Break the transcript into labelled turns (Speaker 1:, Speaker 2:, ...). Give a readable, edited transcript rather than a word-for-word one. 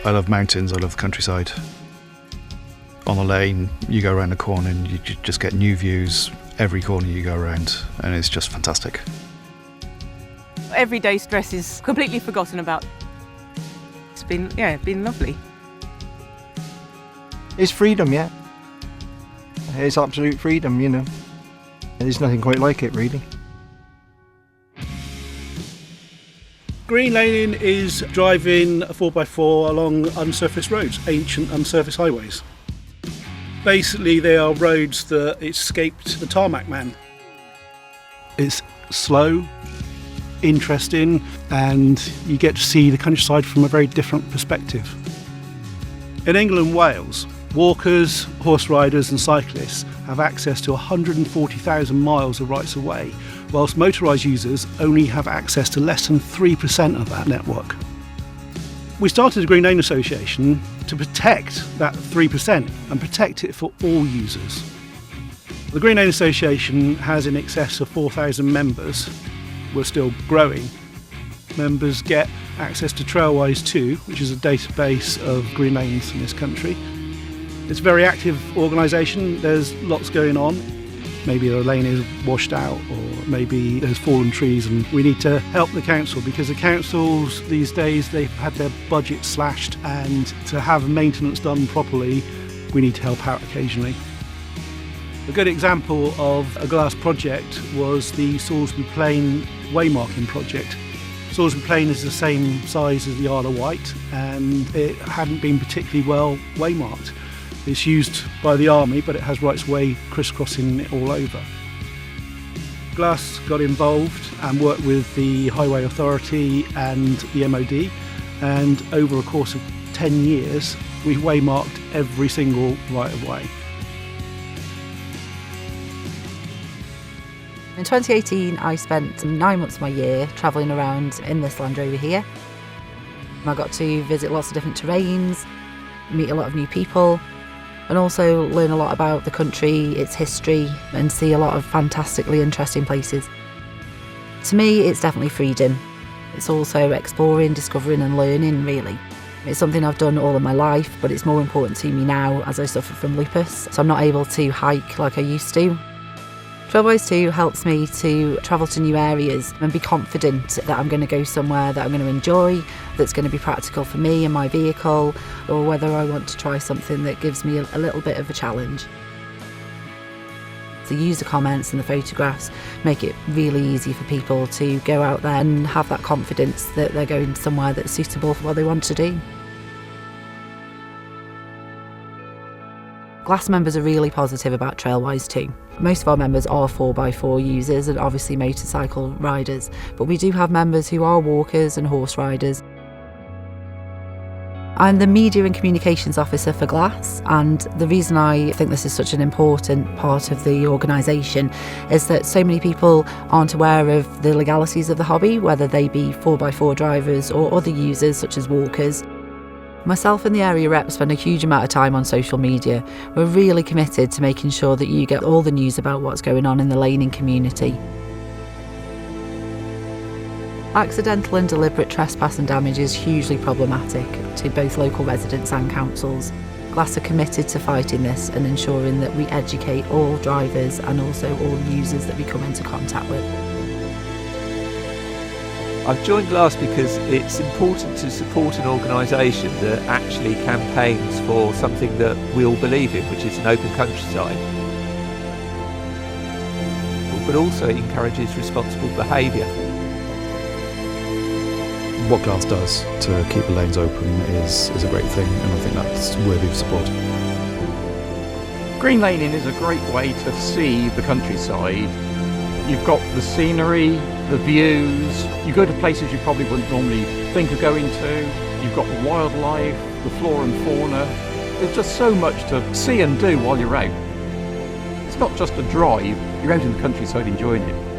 Speaker 1: I love mountains, I love the countryside. On the lane, you go around the corner and you just get new views every corner you go around, and it's just fantastic.
Speaker 2: Everyday stress is completely forgotten about. It's been lovely.
Speaker 3: It's freedom, yeah. It's absolute freedom, you know. There's nothing quite like it, really.
Speaker 4: Green laning is driving a 4x4 along unsurfaced roads, ancient unsurfaced highways. Basically, they are roads that escaped the tarmac man. It's slow, interesting, and you get to see the countryside from a very different perspective. In England and Wales, walkers, horse riders and cyclists have access to 140,000 miles of rights of way, whilst motorised users only have access to less than 3% of that network. We started the Green Lane Association to protect that 3% and protect it for all users. The Green Lane Association has in excess of 4,000 members. We're still growing. Members get access to Trailwise 2, which is a database of green lanes in this country. It's a very active organisation. There's lots going on. Maybe a lane is washed out, or maybe there's fallen trees, and we need to help the council, because the councils these days, they've had their budget slashed, and to have maintenance done properly, we need to help out occasionally. A good example of a glass project was the Salisbury Plain waymarking project. Salisbury Plain is the same size as the Isle of Wight, and it hadn't been particularly well waymarked. It's used by the army, but it has rights of way crisscrossing it all over. Glass got involved and worked with the Highway Authority and the MOD, and over a course of 10 years, we waymarked every single right of way.
Speaker 5: In 2018, I spent 9 months of my year travelling around in this Land Rover here. I got to visit lots of different terrains, meet a lot of new people, and also learn a lot about the country, its history, and see a lot of fantastically interesting places. To me, it's definitely freedom. It's also exploring, discovering and learning, really. It's something I've done all of my life, but it's more important to me now as I suffer from lupus, so I'm not able to hike like I used to. Trailwise 2 helps me to travel to new areas and be confident that I'm going to go somewhere that I'm going to enjoy, that's going to be practical for me and my vehicle, or whether I want to try something that gives me a little bit of a challenge. The user comments and the photographs make it really easy for people to go out there and have that confidence that they're going somewhere that's suitable for what they want to do. Glass members are really positive about Trailwise 2. Most of our members are 4x4 users and obviously motorcycle riders, but we do have members who are walkers and horse riders. I'm the Media and Communications Officer for Glass, and the reason I think this is such an important part of the organisation is that so many people aren't aware of the legalities of the hobby, whether they be 4x4 drivers or other users such as walkers. Myself and the area rep spend a huge amount of time on social media. We're really committed to making sure that you get all the news about what's going on in the laning community. Accidental and deliberate trespass and damage is hugely problematic to both local residents and councils. Glass are committed to fighting this and ensuring that we educate all drivers and also all users that we come into contact with.
Speaker 6: I've joined Glass because it's important to support an organisation that actually campaigns for something that we all believe in, which is an open countryside. But also it encourages responsible behaviour.
Speaker 1: What Glass does to keep the lanes open is a great thing, and I think that's worthy of support.
Speaker 7: Green laning is a great way to see the countryside. You've got the scenery, the views, you go to places you probably wouldn't normally think of going to, you've got the wildlife, the flora and fauna. There's just so much to see and do while you're out. It's not just a drive, you're out in the countryside enjoying it.